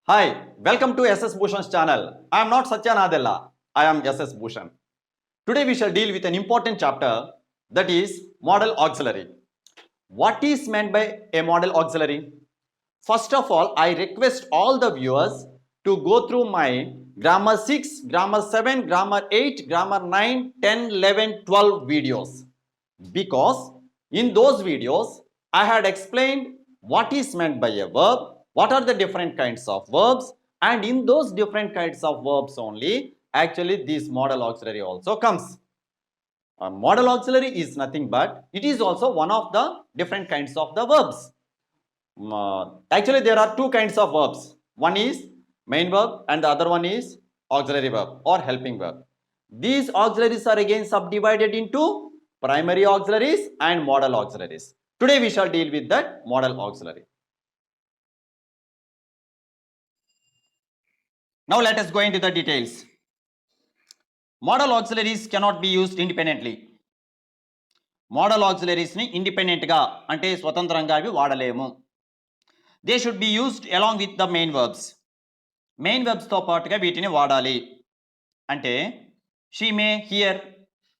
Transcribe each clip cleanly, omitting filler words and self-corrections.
Hi, welcome to SS Bhushan's channel. I am not Satya Nadella, I am SS Bhushan. Today we shall deal with an important chapter, that is modal auxiliary. What is meant by a modal auxiliary? First of all, I request all the viewers to go through my grammar 6, grammar 7, grammar 8, grammar 9, 10, 11, 12 videos. Because in those videos, I had explained what is meant by a verb, what are the different kinds of verbs, and in those different kinds of verbs only, actually this modal auxiliary also comes. A modal auxiliary is nothing but it is also one of the different kinds of the verbs. Actually, there are two kinds of verbs. One is main verb and the other one is auxiliary verb or helping verb. These auxiliaries are again subdivided into primary auxiliaries and modal auxiliaries. Today we shall deal with that modal auxiliary. Now let us go into the details. Modal auxiliaries cannot be used independently. Model ఆక్సిలరీస్ని ఇండిపెండెంట్గా అంటే స్వతంత్రంగా అవి వాడలేము. They should be used along with the main verbs. Main వెబ్స్తో పాటుగా వీటిని వాడాలి. అంటే షీ మే హియర్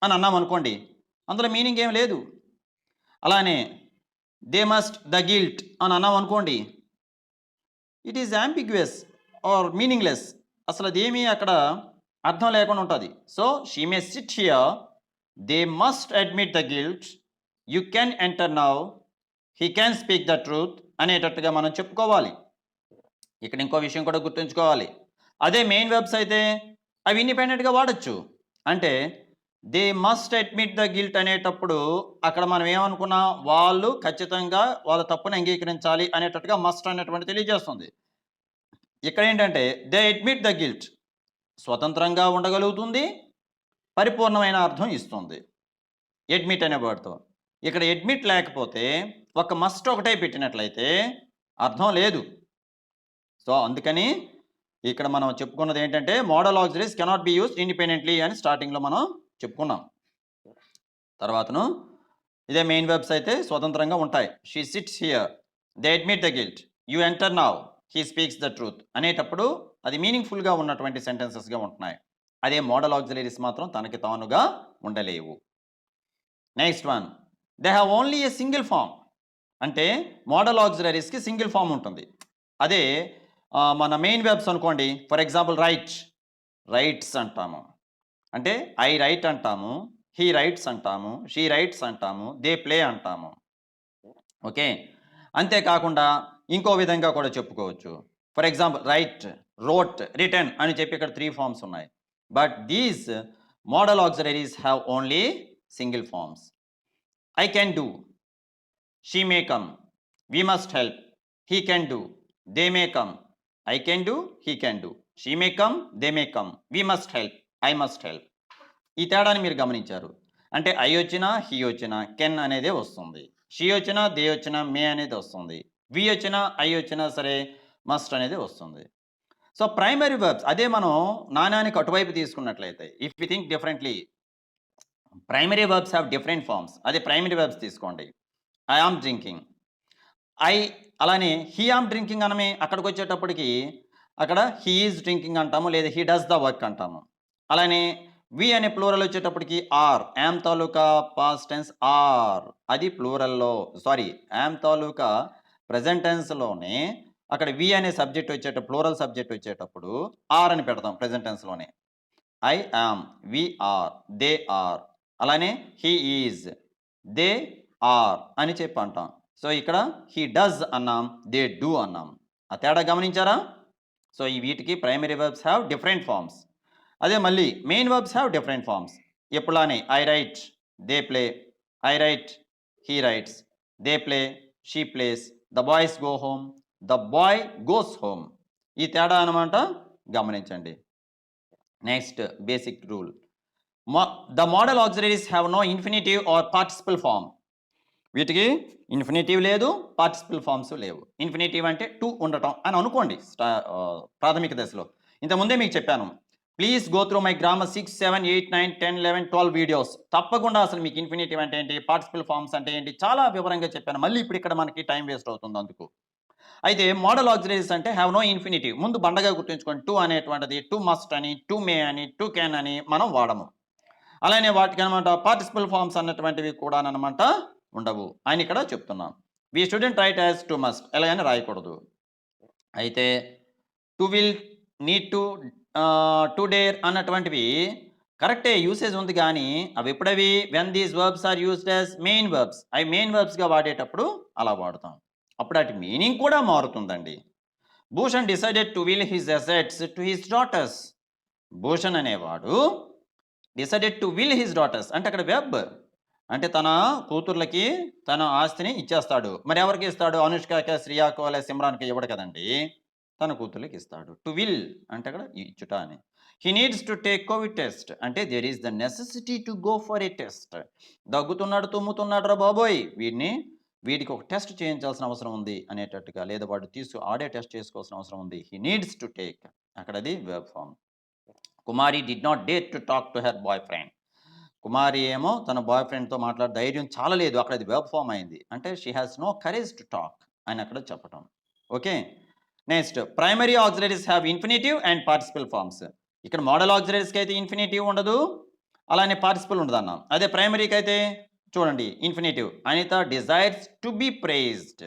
అని అన్నాం అనుకోండి, అందులో మీనింగ్ ఏం లేదు. అలానే దే మస్ట్ ద గిల్ట్ అని అన్నాం అనుకోండి, it is ambiguous or meaningless. అసలు అదేమీ అక్కడ అర్థం లేకుండా ఉంటుంది. So she may sit here, they must admit the guilt, you can enter now, he can speak the truth అనేటట్టుగా మనం చెప్పుకోవాలి. ఇక్కడ ఇంకో విషయం కూడా గుర్తుంచుకోవాలి. అదే మెయిన్ వెబ్స్ అయితే అవి ఇండిపెండెంట్గా వాడచ్చు. అంటే they must admit the guilt అనేటప్పుడు అక్కడ మనం ఏమనుకున్నాం, వాళ్ళు ఖచ్చితంగా వాళ్ళ తప్పును అంగీకరించాలి అనేటట్టుగా మస్ట్ అనేటువంటి తెలియజేస్తుంది. ఇక్కడ ఏంటంటే దే అడ్మిట్ ద గిల్ట్, స్వతంత్రంగా ఉండగలుగుతుంది, పరిపూర్ణమైన అర్థం ఇస్తుంది అడ్మిట్ అనే వర్డ్తో. ఇక్కడ అడ్మిట్ లేకపోతే ఒక మస్ట్ ఒకటే పెట్టినట్లయితే అర్థం లేదు. సో అందుకని ఇక్కడ మనం చెప్పుకున్నది ఏంటంటే model auxiliaries cannot be used independently అని స్టార్టింగ్లో మనం చెప్పుకున్నాం. తర్వాతను ఇదే మెయిన్ వెబ్స్ అయితే స్వతంత్రంగా ఉంటాయి. She sits here, they admit the guilt, you enter now, he speaks the truth అనేటప్పుడు అది మీనింగ్ఫుల్గా ఉన్నటువంటి సెంటెన్సెస్గా ఉంటున్నాయి. అదే మోడల్ ఆక్సిలరీస్ మాత్రం తనకి తానుగా ఉండలేవు. Next one, they have only a single form. అంటే మోడల్ ఆక్సిలరీస్కి సింగిల్ ఫామ్ ఉంటుంది. అదే మన మెయిన్ వెబ్స్ అనుకోండి, ఫర్ ఎగ్జాంపుల్ రైట్స్ అంటాము, అంటే ఐ రైట్ అంటాము, హీ రైట్స్ అంటాము, షీ రైట్స్ అంటాము, దే ప్లే అంటాము. ఓకే, అంతేకాకుండా ఇంకో విధంగా కూడా చెప్పుకోవచ్చు. For example write, wrote, written అని చెప్పి ఇక్కడ 3 ఫార్మ్స్ ఉన్నాయి. But these modal auxiliaries have only single forms. I can do, she may come, we must help, he can do, they may come, I can do, he can do, she may come, they may come, we must help, I must help. ఈ తేడాని మీరు గమనించారు. అంటే I వచ్చినా he వచ్చినా can అనేదే వస్తుంది, she వచ్చినా దే వచ్చినా మే అనేది వస్తుంది, వి వచ్చినా ఐ వచ్చినా సరే మస్ట్ అనేది వస్తుంది. సో ప్రైమరీ వర్బ్స్ అదే మనం నాణ్యానికి అటువైపు తీసుకున్నట్లయితే, if you think differently, primary verbs have different forms. అదే ప్రైమరీ వర్బ్స్ తీసుకోండి, ఐ ఆమ్ డ్రింకింగ్, ఐ, అలానే హీ ఆమ్ డ్రింకింగ్ అనమే అక్కడికి వచ్చేటప్పటికి అక్కడ హీ ఈజ్ డ్రింకింగ్ అంటాము, లేదా హీ డస్ ద వర్క్ అంటాము. అలానే వి అనే ప్లూరల్ వచ్చేటప్పటికి ఆర్, యామ్ తాలూకా పాస్ట్ టెన్స్ ఆర్, అది ప్లూరల్లో, సారీ యామ్ తాలూకా ప్రజెంట్ టెన్స్లోనే అక్కడ వి అనే సబ్జెక్ట్ ప్లూరల్ సబ్జెక్ట్ వచ్చేటప్పుడు ఆర్ అని పెడతాం ప్రజెంట్ టెన్స్లోనే. I am, we are, they are, అలానే హీ ఈజ్, దే ఆర్ అని చెప్పి అంటాం. సో ఇక్కడ హీ డస్ అన్నాం, దే డూ అన్నాం. ఆ తేడా గమనించారా? సో ఈ వీటికి primary verbs have different forms. అదే మళ్ళీ main verbs have different forms. ఎప్పుడులానే I write, they play, I write, he writes, they play, she plays, the boys go home, the boy goes home. ఈ తేడా అనమాట, గమనించండి. Next basic rule, the modal auxiliaries have no infinitive or participle form. వీటికి infinitive లేదు, participle forms లేవు. Infinitive అంటే to ఉండటం అని అనుకోండి ప్రాథమిక దశలో. ఇంతకుముందే మీకు చెప్పాను, please go through my grammar 6, 7, 8, 9, 10, 11, 12 videos. తప్పకుండా అసలు మీకు ఇన్ఫినిటివ్ అంటే ఏంటి, పార్టిసిపల్ ఫార్మ్స్ అంటే ఏంటి చాలా వివరంగా చెప్పాను. మళ్ళీ ఇప్పుడు ఇక్కడ మనకి టైం వేస్ట్ అవుతుంది అందుకు. అయితే మోడల్ ఆక్సిలరీస్ అంటే హ్యావ్ నో ఇన్ఫినిటివ్. ముందు బండగా గుర్తుంచుకోండి. టు అనేటువంటిది టు మస్ట్ అని, టు మే అని, టు కెన్ అని మనం వాడము. అలానే వాటికనమాట పార్టిసిపల్ ఫార్మ్స్ అన్నటువంటివి కూడాననమాట ఉండవు అని ఇక్కడ చెప్తున్నాం. We student write as to must ఎలాగని రాయకూడదు. అయితే to will, need to, to dare అన్నటువంటివి కరెక్టే యూసేజ్ ఉంది కానీ అవి ఎప్పుడవి when these verbs are used as main verbs. అవి మెయిన్ వర్బ్స్గా వాడేటప్పుడు అలా వాడతాం. అప్పుడు వాటి మీనింగ్ కూడా మారుతుందండి. Bhushan decided to will his assets to his daughters. Bhushan అనేవాడు decided to will his daughters అంటే అక్కడ వెబ్ అంటే తన కూతుర్లకి తన ఆస్తిని ఇచ్చేస్తాడు. మరి ఎవరికి ఇస్తాడు? అనుష్కకి, శ్రియాకో లేదా సిమ్రాన్కి ఇవ్వడు కదండి, తన కూతుర్లకి ఇస్తాడు. టు విల్ అంటే అక్కడ ఇచ్చుట అని. He needs to take covid test అంటే there is the necessity to go for a test. దగ్గుతున్నాడు, తుమ్ముతున్నాడు రా బాబోయ్, వీడికి ఒక టెస్ట్ చేయించాల్సిన అవసరం ఉంది అనేటట్టుగా, లేదా వాడు ఆడే టెస్ట్ చేసుకోవాల్సిన అవసరం ఉంది. హీ నీడ్స్ టు టేక్ అక్కడ అది verb form. Kumari did not dare to talk to her boyfriend. Kumari ఏమో తన బాయ్ ఫ్రెండ్తో మాట్లాడే ధైర్యం చాలా లేదు, అక్కడ అది వెబ్ ఫామ్ అయింది. అంటే she has no courage to talk అని అక్కడ చెప్పటం. Okay, next primary auxiliaries have infinitive and participle forms. ఇక్కడ మోడల్ ఆక్సిలరీస్కి అయితే ఇన్ఫినిటివ్ ఉండదు, అలానే పార్టిసిపల్ ఉండదు అన్నాం. అదే ప్రైమరీకి అయితే చూడండి infinitive. Anitha desires to be praised.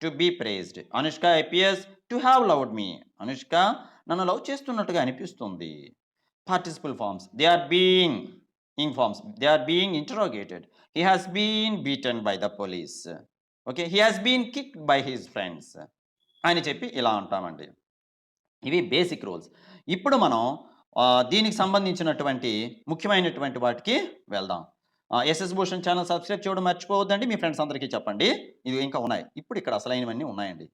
To be praised. Anushka appears to have loved me. Anushka నన్ను లవ్ చేస్తున్నట్టుగా అనిపిస్తుంది. Participle forms they are being informs, they are being interrogated. He has been beaten by the police. Okay, he has been kicked by his friends అని చెప్పి ఇలా అంటామండి. ఇవి basic rules. ఇప్పుడు మనం దీనికి సంబంధించినటువంటి ముఖ్యమైనటువంటి వాటికి వెళ్దాం. ఎస్ఎస్ భూషణ్ ఛానల్ సబ్స్క్రైబ్ చేయడం మర్చిపోవద్దండి, మీ ఫ్రెండ్స్ అందరికీ చెప్పండి. ఇది ఇంకా ఉన్నాయి, ఇప్పుడు ఇక్కడ అసలైనవన్నీ ఉన్నాయండి.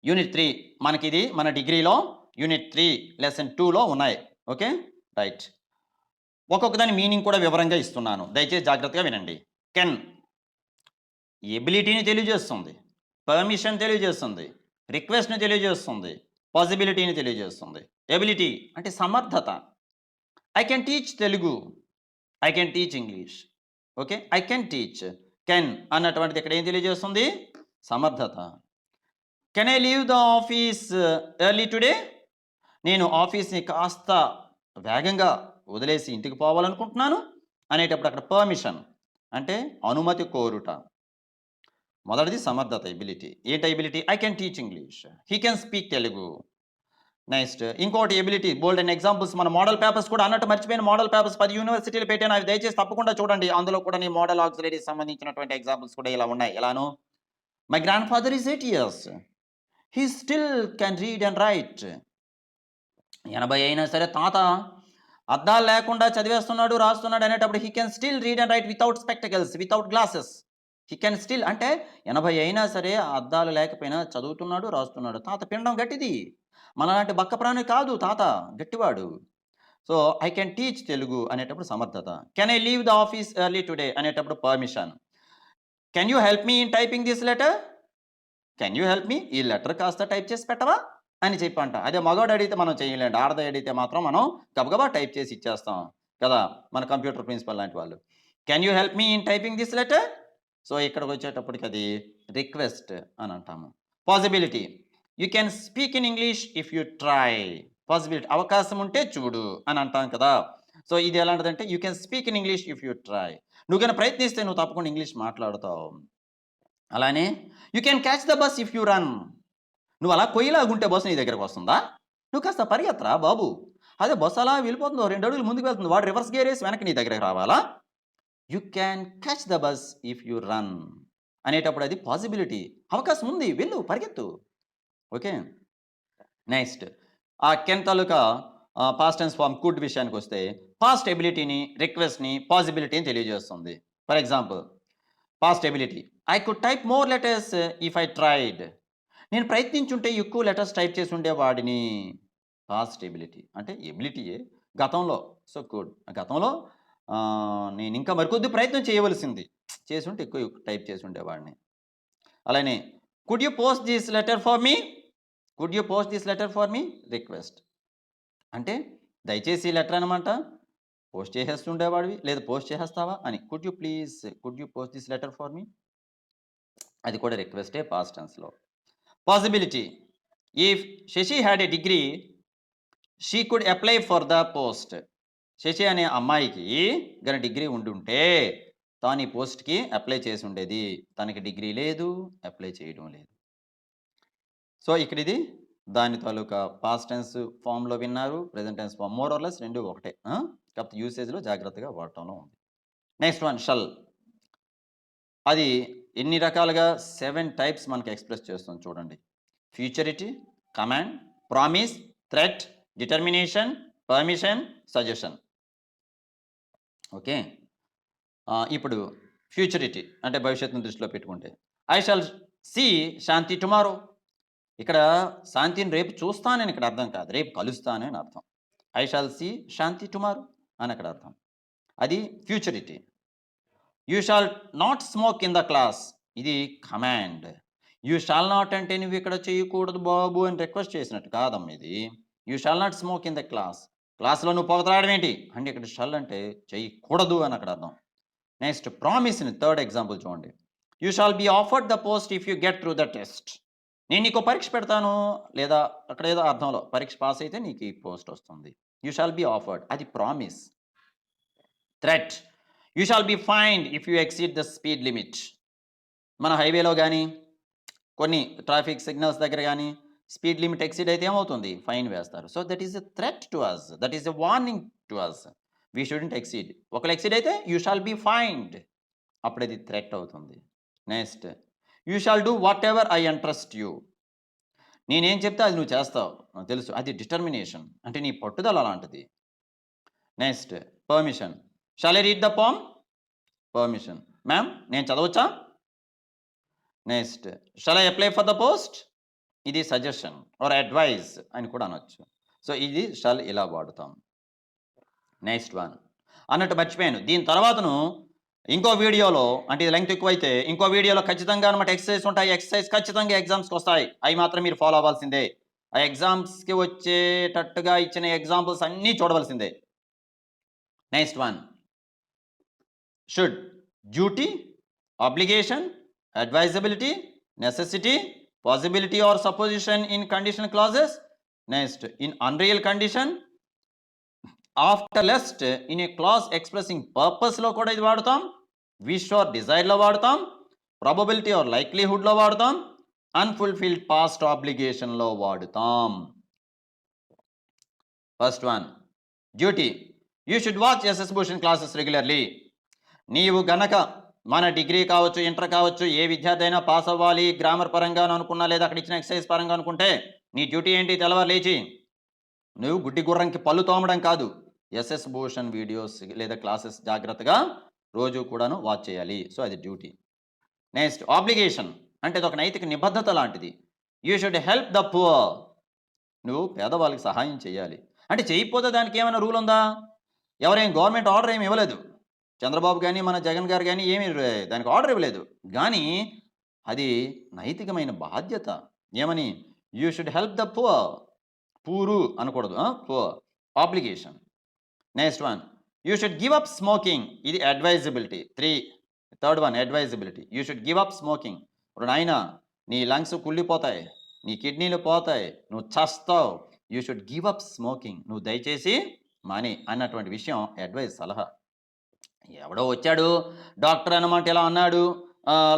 యూనిట్ 3 మనకి ఇది మన డిగ్రీలో యూనిట్ 3 లెసన్ 2లో ఉన్నాయి. Okay right. ఒక్కొక్క దాని మీనింగ్ కూడా వివరంగా ఇస్తున్నాను, దయచేసి జాగ్రత్తగా వినండి. కెన్ ఎబిలిటీని తెలియజేస్తుంది, పర్మిషన్ తెలియజేస్తుంది, రిక్వెస్ట్ని తెలియజేస్తుంది, పాసిబిలిటీని తెలియజేస్తుంది. ఎబిలిటీ అంటే సమర్థత. I can teach Telugu, I can teach English. Okay, I can teach. Can అన్నటువంటిది ఇక్కడ ఏం తెలియజేస్తుంది? సమర్థత. Can I leave the office early today. నేను ఆఫీస్ని కాస్త వేగంగా వదిలేసి ఇంటికి పోవాలనుకుంటున్నాను అనేటప్పుడు అక్కడ పర్మిషన్ అంటే అనుమతి కోరుట. మొదటిది సమర్థత, ఎబిలిటీ. ఏంటి ability? I can teach English, he can speak Telugu. Next ఇంకోటి ఎబిలిటీ, బోల్డ్ అండ్ ఎగ్జాంపుల్స్. మన మోడల్ పేపర్స్ కూడా అన్నట్టు మర్చిపోయిన మోడల్ పేపర్స్ 10 యూనివర్సిటీలు పెట్టాను, అవి దయచేసి తప్పకుండా చూడండి. అందులో కూడా నీ మోడల్ ఆక్సిలరీస్ సంబంధించినటువంటి ఎగ్జాంపుల్స్ కూడా ఇలా ఉన్నాయి. ఎలాను? My grandfather is 8 years, he still can read and write. 80 అయినా సరే తాత అద్దాలు లేకుండా చదివేస్తున్నాడు, రాస్తున్నాడు అనేటప్పుడు he can still read and write without spectacles, without glasses. He can still అంటే 80 అయినా సరే అద్దాలు లేకపోయినా చదువుతున్నాడు, రాస్తున్నాడు. తాత పిండం గట్టిది, మనలాంటి బక్క ప్రాణి కాదు తాత, గట్టివాడు. So I can teach Telugu అనేటప్పుడు సమర్థత. Can I leave the office early today అనేటప్పుడు permission. Can you help me in typing this letter. Can you help me, ఈ లెటర్ కాస్త టైప్ చేసి పెట్టవా అని చెప్పంట. అదే మగవాడు అడిగితే మనం చేయలేండి, ఆడది అడిగితే మాత్రం మనం గబగబా టైప్ చేసి ఇచ్చేస్తాం కదా, మన కంప్యూటర్ ప్రిన్సిపల్ లాంటి వాళ్ళు. Can you help me in typing this letter. So ఇక్కడికి వచ్చేటప్పటికి అది రిక్వెస్ట్ అని అంటాము. Possibility, you can speak in English if you try. Possibility అవకాశం ఉంటే చూడు అని అంటాం కదా. సో ఇది ఎలాంటిదంటే you can speak in English if you try. నువ్వు కానీ ప్రయత్నిస్తే నువ్వు తప్పకుండా ఇంగ్లీష్ మాట్లాడతావు. అలానే you can catch the bus if you run. నువ్వు అలా కొయ్యలాగుంటే బస్సు నీ దగ్గరకు వస్తుందా? నువ్వు కాస్త పరిగెత్తరా బాబు. అదే బస్సు అలా వెళ్ళిపోతుందో 2 అడుగులు ముందుకు వెళ్తుంది, వాడు రివర్స్ గేర్ వేసి వెనక్కి నీ దగ్గరకు రావాలా? You can catch the bus if you run అనేటప్పుడు అది పాసిబిలిటీ, అవకాశం ఉంది, వెళ్ళు పరిగెత్తు. ఓకే నెక్స్ట్ ఆ కెన్ తాలూకా పాస్ట్ టెన్స్ ఫార్మ్ కుడ్ విషయానికి వస్తే పాస్ట్ ఎబిలిటీని, రిక్వెస్ట్ని, పాసిబిలిటీని తెలియజేస్తుంది. For example past ability, I could type more letters if I tried. నేను ప్రయత్నించుంటే ఎక్కువ లెటర్స్ టైప్ చేసి ఉండేవాడిని. పాస్ట్ ఎబిలిటీ అంటే ఎబిలిటీయే గతంలో. సో గుడ్, గతంలో నేను ఇంకా మరికొద్ది ప్రయత్నం చేయవలసింది, చేసుంటే ఎక్కువ టైప్ చేసి ఉండేవాడిని. అలానే could you post this letter for me. Could you post this letter for me, request అంటే దయచేసి ఈ లెటర్ అనమాట పోస్ట్ చేసేస్తుండేవాడివి, లేదా పోస్ట్ చేసేస్తావా అని. Could you please, could you post this letter for me. అది కూడా రిక్వెస్టే పాస్ట్ టెన్స్లో. Possibility, if Shashi had a degree she could apply for the post. Shashi అనే అమ్మాయికి గన డిగ్రీ ఉండుంటే తాను ఈ పోస్ట్కి అప్లై చేసి ఉండేది. తనకి డిగ్రీ లేదు, అప్లై చేయడం లేదు. సో ఇక్కడ ఇది దాని తాలూకా పాస్ట్ టెన్స్ ఫామ్లో విన్నారు, present tense form more or less రెండు ఒకటే, కాకపోతే యూసేజ్లో జాగ్రత్తగా వాడటంలో ఉంది. Next one shall. అది ఎన్ని రకాలుగా 7 టైప్స్ మనకి ఎక్స్ప్రెస్ చేస్తుంది చూడండి. Futurity, command, promise, threat, determination, permission, suggestion. Okay, ఇప్పుడు ఫ్యూచరిటీ అంటే భవిష్యత్తును దృష్టిలో పెట్టుకుంటే I shall see Shanti tomorrow. ఇక్కడ శాంతిని రేపు చూస్తానని ఇక్కడ అర్థం కాదు, రేపు కలుస్తాను అని అర్థం. I shall see Shanti tomorrow అని అక్కడ అర్థం. అది futurity. You shall not smoke in the class, ఇది కమాండ్. యూ షాల్ నాట్ అంటే నువ్వు ఇక్కడ చేయకూడదు బాబు అని రిక్వెస్ట్ చేసినట్టు కాదమ్మ ఇది. You shall not smoke in the class, క్లాస్లో నువ్వు పొగతరాడడం ఏంటి అంటే ఇక్కడ షల్ అంటే చేయకూడదు అని అక్కడ అర్థం. నెక్స్ట్ ప్రామిస్ని థర్డ్ ఎగ్జాంపుల్ చూడండి. You shall be offered the post if you get through the test. నేను నీకు పరీక్ష పెడతాను, లేదా అక్కడ ఏదో అర్థంలో పరీక్ష పాస్ అయితే నీకు ఈ పోస్ట్ వస్తుంది. యూ షాల్ బీ ఆఫర్డ్, అది promise. Threat, you shall be fined if you exceed the speed limit. మన హైవేలో కానీ కొన్ని ట్రాఫిక్ సిగ్నల్స్ దగ్గర కానీ స్పీడ్ లిమిట్ ఎక్సీడ్ అయితే ఏమవుతుంది, ఫైన్ వేస్తారు. So that is a threat to us, that is a warning to us. We shouldn't exceed. ఒకవేళ ఎక్సీడ్ అయితే యూ షాల్ బీ ఫైన్డ్, అప్పుడు అది థ్రెట్ అవుతుంది. Next you shall do whatever I interest you. నేనేం చెప్తే అది నువ్వు చేస్తావు నాకు తెలుసు, అది డిటర్మినేషన్ అంటే నీ పట్టుదల అలాంటిది. Next permission, shall I read the poem, permission. Ma'am నేను చదవచ్చా. Next shall I apply for the post, ఇది సజెషన్ ఆర్ అడ్వైజ్ అని కూడా అనొచ్చు. సో ఇది షాల్ ఇలా వాడుతాం. నెక్స్ట్ వన్ అన్నట్టు మర్చిపోయాను, దీని తర్వాతను ఇంకో వీడియోలో అంటే ఇది లెంగ్త్ ఎక్కువైతే ఇంకో వీడియోలో ఖచ్చితంగా అనమాట ఎక్సర్సైజ్ ఉంటాయి. ఎక్సర్సైజ్ ఖచ్చితంగా ఎగ్జామ్స్కి వస్తాయి, అవి మాత్రం మీరు ఫాలో అవ్వాల్సిందే. ఆ ఎగ్జామ్స్కి వచ్చేటట్టుగా ఇచ్చిన ఎగ్జాంపుల్స్ అన్నీ చూడవలసిందే. Next one should, duty, obligation, advisability, necessity, possibility or supposition in conditional clauses. Next in unreal condition, after lest, in a clause expressing పర్పస్లో కూడా ఇది వాడతాం, విష్ ఆర్ డిజైర్లో వాడతాం, ప్రాబబిలిటీ ఆర్ లైక్లీహుడ్లో వాడతాం, అన్ఫుల్ఫిల్డ్ పాస్ట్ ఆబ్లిగేషన్లో వాడుతాం. First one duty, you should watch SS Bhushan classes regularly. నీవు గనక మన డిగ్రీ కావచ్చు, ఇంటర్ కావచ్చు, ఏ విద్యార్థి అయినా పాస్ అవ్వాలి గ్రామర్ పరంగా అనుకున్నా లేదా అక్కడ ఇచ్చిన ఎక్సర్సైజ్ పరంగా అనుకుంటే నీ డ్యూటీ ఏంటి, తెల్లవారు లేచి నువ్వు గుడ్డి గుర్రంకి పళ్ళు తోమడం కాదు, ఎస్ఎస్ భూషణ్ వీడియోస్ లేదా క్లాసెస్ జాగ్రత్తగా రోజు కూడాను వాచ్ చేయాలి. సో అది డ్యూటీ. నెక్స్ట్ ఆబ్లిగేషన్ అంటే ఇది ఒక నైతిక నిబద్ధత లాంటిది. You should help the poor, నువ్వు పేదవాళ్ళకి సహాయం చేయాలి. అంటే చేయకపోతే దానికి ఏమైనా రూల్ ఉందా, ఎవరేం గవర్నమెంట్ ఆర్డర్ ఏమి ఇవ్వలేదు, చంద్రబాబు కానీ మన జగన్ గారు కానీ ఏమీ దానికి ఆర్డర్ ఇవ్వలేదు, కానీ అది నైతికమైన బాధ్యత. ఏమని, you should help the poor, poor అనకూడదు, poor, obligation. Next one you should give up smoking, ఇది advisability. Third one advisability, you should give up smoking. ఇప్పుడు నాయన నీ లంగ్స్ కుళ్ళిపోతాయి, నీ కిడ్నీలు పోతాయి, నువ్వు చస్తావు, you should give up smoking, నువ్వు దయచేసి మాని అన్నటువంటి విషయం అడ్వైజ్, సలహా. ఎవడో వచ్చాడు డాక్టర్ అన్నమాట ఇలా అన్నాడు,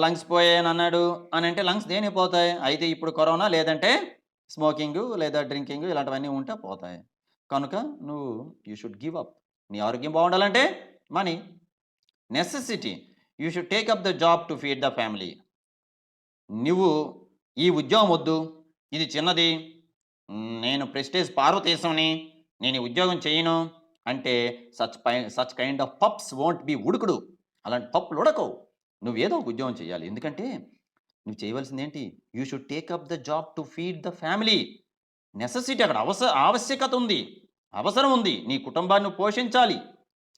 లంగ్స్ పోయాయని అన్నాడు అని అంటే లంగ్స్ దేనికి పోతాయి, అయితే ఇప్పుడు కరోనా లేదంటే స్మోకింగ్ లేదా డ్రింకింగ్ ఇలాంటివన్నీ ఉంటే పోతాయి. కనుక నువ్వు యూ షుడ్ గివ్ అప్, నీ ఆరోగ్యం బాగుండాలంటే money. Necessity, you should take up the job to feed the family. నువ్వు ఈ ఉద్యోగం వద్దు, ఇది చిన్నది, నేను ప్రెస్టేజ్ పార్వతీశంని, నేను ఈ ఉద్యోగం చేయను అంటే such kind of pups won't be ఉడుకుడు, అలాంటి పప్పులు ఉడకవు. నువ్వు ఏదో ఒక ఉద్యోగం చేయాలి, ఎందుకంటే నువ్వు చేయవలసింది ఏంటి, you should take up the job to feed the family. Necessity అక్కడ ఆవశ్యకత ఉంది, అవసరం ఉంది, నీ కుటుంబాన్ని పోషించాలి,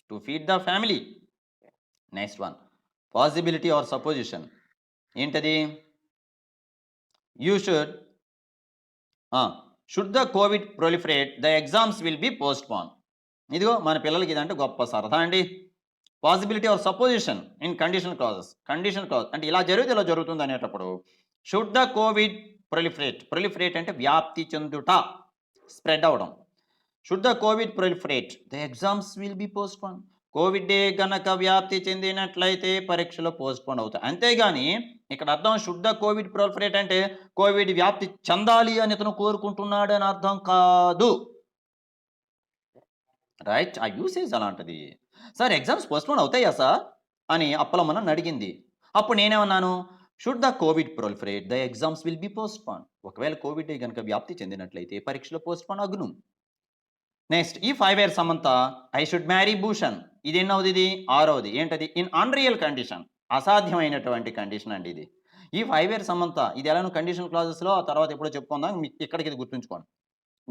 to feed the family. Next one possibility or supposition, ఏంటది, you should the covid proliferate the exams will be postpone. ఇదిగో మన పిల్లలకి ఇదంటే గొప్ప సరదా అండి, possibility or supposition in conditional clauses. Conditional clause అంటే ఇలా జరిగితే ఇలా జరుగుతుంది అనేటప్పుడు షుడ్ ద కోవిడ్ ప్రొలిఫరేట్ అంటే వ్యాప్తి చెందుట, స్ప్రెడ్ అవడం. Should the covid proliferate the exams will be postpone. Covid గనక వ్యాప్తి చెందినట్లయితే పరీక్షలు పోస్ట్పోన్ అవుతాయి. అంతేగాని ఇక్కడ అర్థం షుడ్ ద కోవిడ్ ప్రొలిఫరేట్ అంటే కోవిడ్ వ్యాప్తి చెందాలి అని ఇతను కోరుకుంటున్నాడు అని అర్థం కాదు. రైట్, ఆ యూసేజ్ అలాంటిది. సార్ ఎగ్జామ్స్ పోస్ట్పోన్ అవుతాయా సార్ అని అప్పలమ్మ నన్ను అడిగింది. అప్పుడు నేనేమన్నాను, should the covid proliferate the exams will be postpone. ఒకవేళ కోవిడ్ కనుక వ్యాప్తి చెందినట్లయితే పరీక్షలు పోస్ట్పోన్ అగును. నెక్స్ట్ ఈ 5 year Samantha I should marry Bhushan. ఇది ఎన్నవది? ఇది 6వది. ఏంటది? ఇన్ అన్రియల్ కండిషన్, అసాధ్యమైనటువంటి కండిషన్ అండి ఇది. ఈ 5 ఇయర్ సమంత ఇది ఎలానో కండిషనల్ క్లాజెస్లో ఆ తర్వాత ఎప్పుడో చెప్పుకుందాం, ఇక్కడికి ఇది గుర్తుంచుకోండి.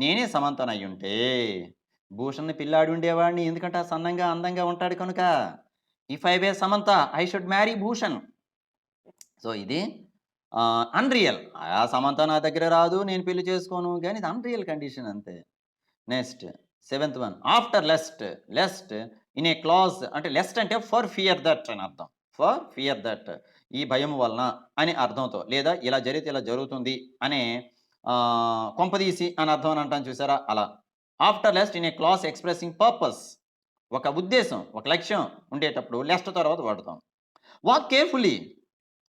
నేనే సమంతనై ఉంటే భూషణ్ని పిల్లాడి ఉండేవాడిని, ఎందుకంటే ఆ సన్నంగా అందంగా ఉంటాడు కనుక. ఈ 5 year Samantha I should marry Bhushan. So ఇది అన్రియల్. ఆ సమంత నా దగ్గర రాదు, నేను పెళ్లి చేసుకోను, కానీ ఇది అన్రియల్ కండిషన్ అంతే. Next 7th one after lest in a clause అంటే లెస్ట్ అంటే ఫర్ ఫియర్ దట్ అని అర్థం. ఫర్ ఫియర్ దట్ ఈ భయం వలన అని అర్థంతో, లేదా ఇలా జరిగితే ఇలా జరుగుతుంది అనే కొంపదీసి అని అర్థం అని అంటాను చూసారా, అలా. After lest in a clause expressing purpose, ఒక ఉద్దేశం ఒక లక్ష్యం ఉండేటప్పుడు లెస్ట్ తర్వాత వాడతాం. Walk carefully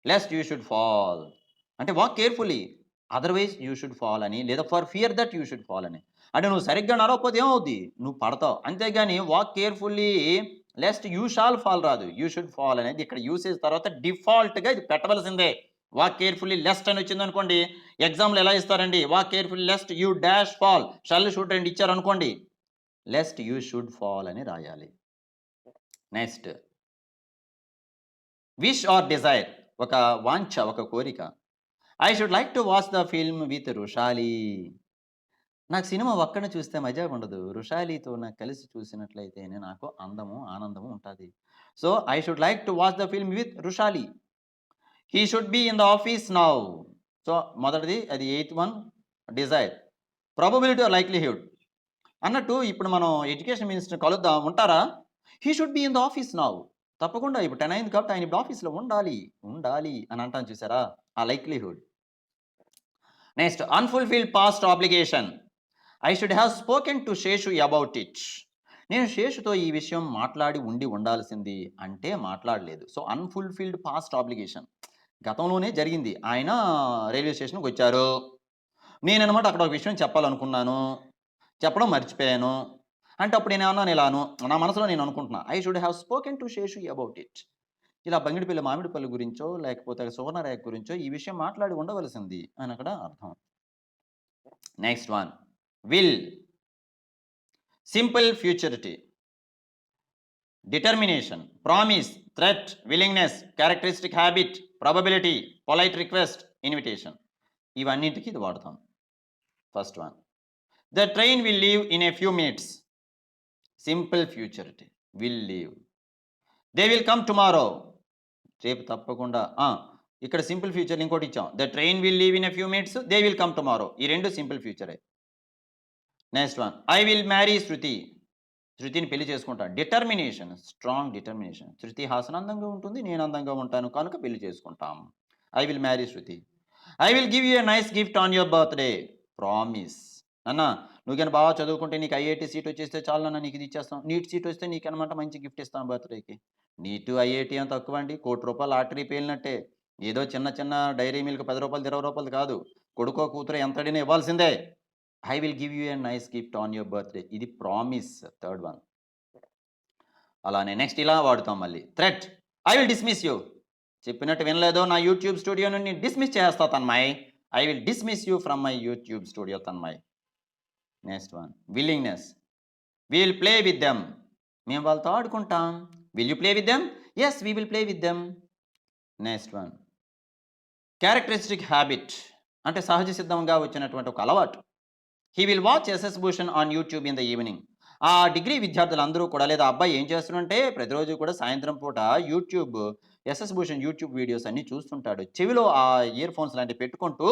lest you should fall అంటే walk carefully otherwise you should fall అని, లేదా for fear that you should fall అని. అంటే నువ్వు సరిగ్గా నడవకపోతే ఏమవుద్ది, నువ్వు పడతావు. అంతేగాని walk carefully lest you shall fall రాదు, యూ షుడ్ ఫాల్ అనేది ఇక్కడ యూసేజ్ తర్వాత డిఫాల్ట్గా ఇది పెట్టవలసిందే. వాక్ కేర్ఫుల్లీ లెస్ట్ అని వచ్చింది అనుకోండి, ఎగ్జామ్లో ఎలా ఇస్తారండి, walk carefully lest you dash fall, shall should రెండు ఇచ్చారు అనుకోండి, లెస్ట్ యూ షుడ్ ఫాల్ అని రాయాలి. నెక్స్ట్ విష్ ఆర్ డిజైర్, ఒక వాంఛ, ఒక కోరిక. I should like to watch the film with Rushali. నాకు సినిమా ఒక్కడిని చూస్తే మజా ఉండదు, రుషాలితో నాకు కలిసి చూసినట్లయితేనే నాకు అందము ఆనందము ఉంటుంది. So I should like to watch the film with Rushali. He should be in the office now. So మొదటిది అది 8th one desire. Probability or likelihood అన్నట్టు ఇప్పుడు మనం ఎడ్యుకేషన్ మినిస్టర్ కలుద్దాం, ఉంటారా? He should be in the office now. తప్పకుండా ఇప్పుడు 10 అయింది కాబట్టి ఆయన ఇప్పుడు ఆఫీస్లో ఉండాలి అని అంటాను చూసారా, ఆ likelihood. Next unfulfilled past obligation. I should have spoken to Seshu about it. నేను శేషుతో ఈ విషయం మాట్లాడి ఉండాల్సింది అంటే మాట్లాడలేదు. సో అన్ఫుల్ఫిల్డ్ పాస్ట్ ఆబ్లిగేషన్, గతంలోనే జరిగింది. ఆయన రైల్వే స్టేషన్కి వచ్చారు, నేననమాట అక్కడ ఒక విషయం చెప్పాలనుకున్నాను, చెప్పడం మర్చిపోయాను అంటే అప్పుడు నేను ఏమన్నాను, ఇలాను నా మనసులో నేను అనుకుంటున్నా, I should have spoken to Seshu about it. ఇలా బంగిడిపల్లి మామిడిపల్లి గురించో లేకపోతే సువర్ణరేఖ గురించో ఈ విషయం మాట్లాడి ఉండవలసింది అని అక్కడ అర్థం. Next one will. Simple futurity, determination, promise, threat, willingness, characteristic habit, probability, polite request, invitation, ఇవన్నింటికి ఇది వాడతాం. First one the train will leave in a few minutes. Simple futurity, will leave. They will come tomorrow, రేపు తప్పకుండా. ఇక్కడ simple future ఇంకోటి ఇచ్చాం, the train will leave in a few minutes, they will come tomorrow, ఈ రెండు simple ఫ్యూచరే. Next one I will marry Shruti. శృతిని పెళ్లి చేసుకుంటాను. Determination, strong determination. Shruti Haasan అందంగా ఉంటుంది, నేను అందంగా ఉంటాను కనుక పెళ్లి చేసుకుంటాం. I will marry Shruti. I will give you a nice gift on your birthday. Promise. అన్న నువ్వు కానీ బాగా చదువుకుంటే నీకు ఐఐటి సీట్ వచ్చేస్తే చాలు అన్న, నీకు ఇది ఇచ్చేస్తాం. నీట్ సీట్ వస్తే నీకు అనమాట మంచి గిఫ్ట్ ఇస్తాం బర్త్డేకి. నీటు ఐఐటి అని తక్కువ అండి, ₹1,00,00,000 లాటరీ పేలినట్టే. ఏదో చిన్న డైరీ మిల్క్ ₹10 ₹20 కాదు, కొడుకో కూతురు ఎంతడినా ఇవ్వాల్సిందే. I will give you a nice gift on your birthday, ఇది ప్రామిస్, థర్డ్ వన్. అలానే నెక్స్ట్ ఇలా వాడుతాం మళ్ళీ, threat. I will dismiss you. చెప్పినట్టు వినలేదో నా యూట్యూబ్ స్టూడియో నుండి డిస్మిస్ చేస్తా Tanmay. I will dismiss you from my YouTube studio Tanmay. Next one willingness. We will play with them. మేము వాళ్ళతో ఆడుకుంటాం. Will you play with them? Yes we will play with them. Next one characteristic habit, అంటే సహజ సిద్ధంగా వచ్చినటువంటి ఒక అలవాటు. He will watch SS Bhushan on YouTube in the evening. ఆ డిగ్రీ విద్యార్థులందరూ కూడా లేదా అబ్బాయి ఏం చేస్తున్నాడంటే ప్రతిరోజు కూడా సాయంత్రం పూట YouTube SS Bhushan YouTube videos అన్నీ చూస్తుంటాడు. చెవిలో ఆ ఇయర్ ఫోన్స్ లాంటివి పెట్టుకుంటూ